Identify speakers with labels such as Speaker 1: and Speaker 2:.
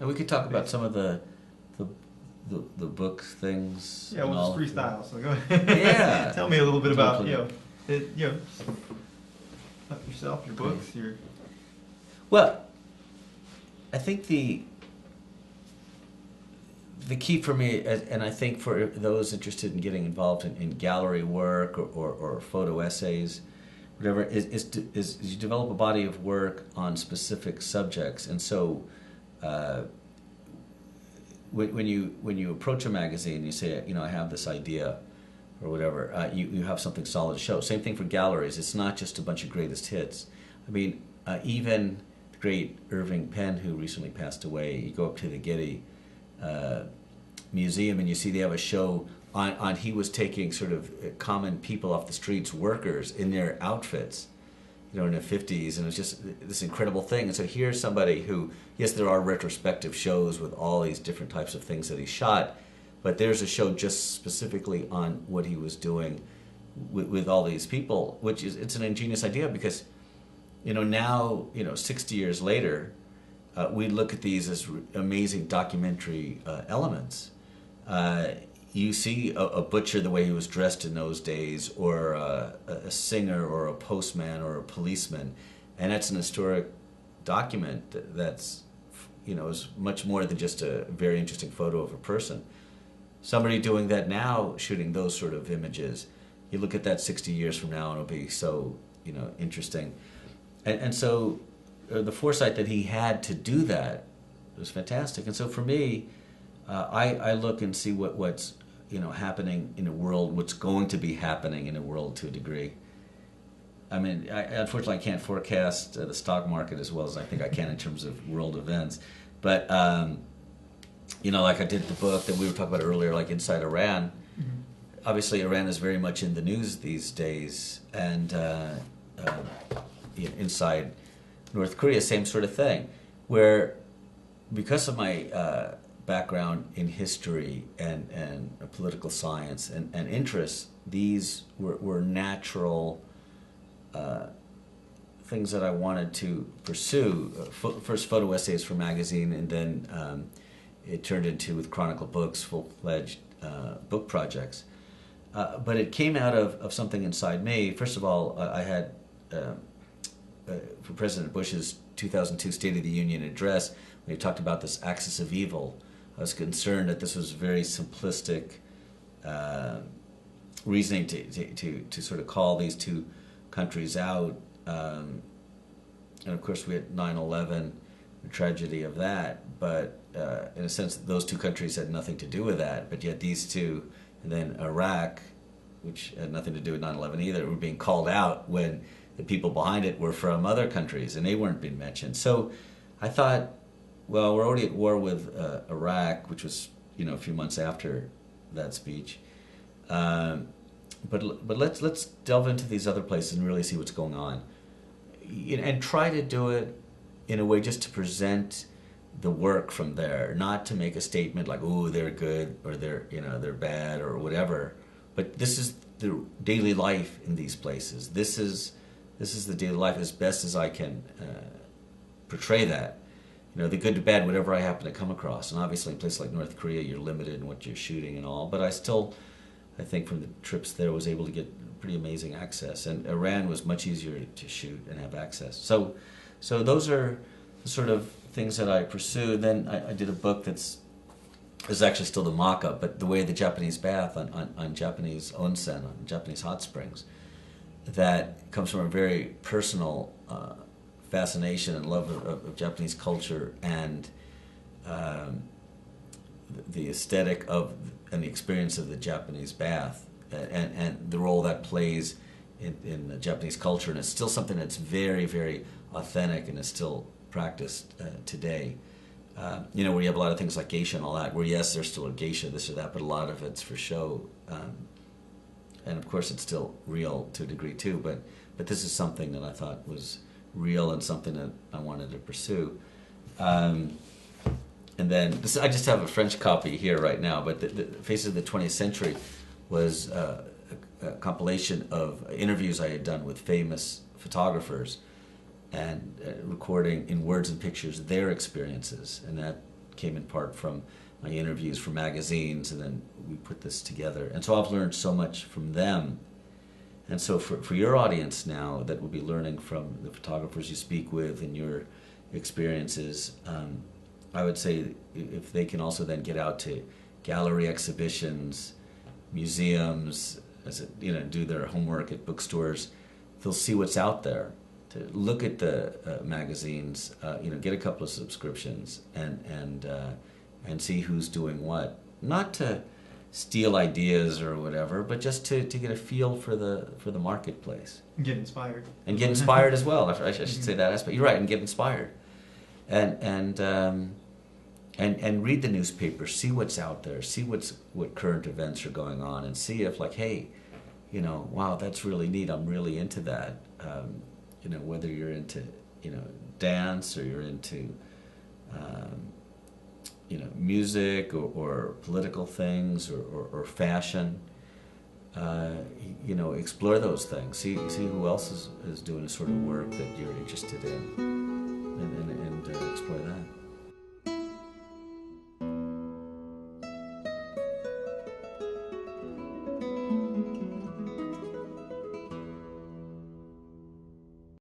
Speaker 1: And we could talk about some of the, the book things.
Speaker 2: Yeah,
Speaker 1: and
Speaker 2: we'll
Speaker 1: all.
Speaker 2: just freestyle. So go ahead.
Speaker 1: Yeah.
Speaker 2: Tell me a little bit about
Speaker 1: Totally.
Speaker 2: about yourself, your books, your.
Speaker 1: Well, I think the key for me, and I think for those interested in getting involved in gallery work or photo essays, whatever, is you develop a body of work on specific subjects. And so when you approach a magazine, you say, I have this idea or whatever, you have something solid to show. Same thing for galleries. It's not just a bunch of greatest hits. I mean, even the great Irving Penn, who recently passed away, you go up to the Getty Museum and you see they have a show on he was taking sort of common people off the streets, workers, in their outfits, in the 50s, and it was just this incredible thing. And so here's somebody who, yes, there are retrospective shows with all these different types of things that he shot, but there's a show just specifically on what he was doing with all these people, which is, it's an ingenious idea because, now, 60 years later, we look at these as amazing documentary elements. You see a butcher the way he was dressed in those days, or a singer, or a postman, or a policeman, and that's an historic document that's, is much more than just a very interesting photo of a person. Somebody doing that now, shooting those sort of images, you look at that 60 years from now, and it'll be so, interesting. And so the foresight that he had to do that was fantastic. And so for me, I look and see what's happening in the world, what's going to be happening in the world to a degree. I mean, unfortunately, I can't forecast the stock market as well as I think I can in terms of world events. But, like I did the book that we were talking about earlier, like Inside Iran.
Speaker 2: Mm-hmm.
Speaker 1: Obviously, Iran is very much in the news these days. And Inside North Korea, same sort of thing, where because of my background in history and political science and interests, these were natural things that I wanted to pursue. First photo essays for magazine, and then it turned into, with Chronicle Books, full-fledged book projects. But it came out of something inside me. First of all, I had, for President Bush's 2002 State of the Union address, when he talked about this axis of evil, I was concerned that this was very simplistic reasoning to sort of call these two countries out. And of course we had 9/11, the tragedy of that, but in a sense those two countries had nothing to do with that, but yet these two, and then Iraq, which had nothing to do with 9/11 either, were being called out when the people behind it were from other countries and they weren't being mentioned. So I thought, well, we're already at war with Iraq, which was a few months after that speech. But let's delve into these other places and really see what's going on, and try to do it in a way just to present the work from there, not to make a statement like, "Oh, they're good" or they're bad or whatever. But this is the daily life in these places. This is the daily life as best as I can portray that. The good, the bad, whatever I happen to come across. And obviously in places like North Korea, you're limited in what you're shooting and all. But I think from the trips there, was able to get pretty amazing access. And Iran was much easier to shoot and have access. So those are the sort of things that I pursue. Then I did a book that's actually still the mock-up, but the way the Japanese bath on Japanese onsen, on Japanese hot springs, that comes from a very personal fascination and love of Japanese culture and the aesthetic of and the experience of the Japanese bath and the role that plays in the Japanese culture. And it's still something that's very, very authentic and is still practiced today. Where you have a lot of things like geisha and all that, where yes, there's still a geisha, this or that, but a lot of it's for show. And of course it's still real to a degree too, but this is something that I thought was real and something that I wanted to pursue. And then I just have a French copy here right now, but the Faces of the 20th Century was a compilation of interviews I had done with famous photographers and recording in words and pictures their experiences, and that came in part from my interviews for magazines, and then we put this together. And so I've learned so much from them. And so for your audience now that will be learning from the photographers you speak with and your experiences, I would say if they can also then get out to gallery exhibitions, museums, do their homework at bookstores, they'll see what's out there. To look at the magazines, get a couple of subscriptions and see who's doing what. Not to steal ideas or whatever, but just to get a feel for the marketplace.
Speaker 2: Get inspired.
Speaker 1: And get inspired as well. I should say that aspect. You're right, and get inspired. And read the newspaper, see what's out there, see what current events are going on, and see if hey, wow, that's really neat. I'm really into that. Whether you're into dance or you're into music or political things or fashion. Explore those things. See who else is doing the sort of work that you're interested in.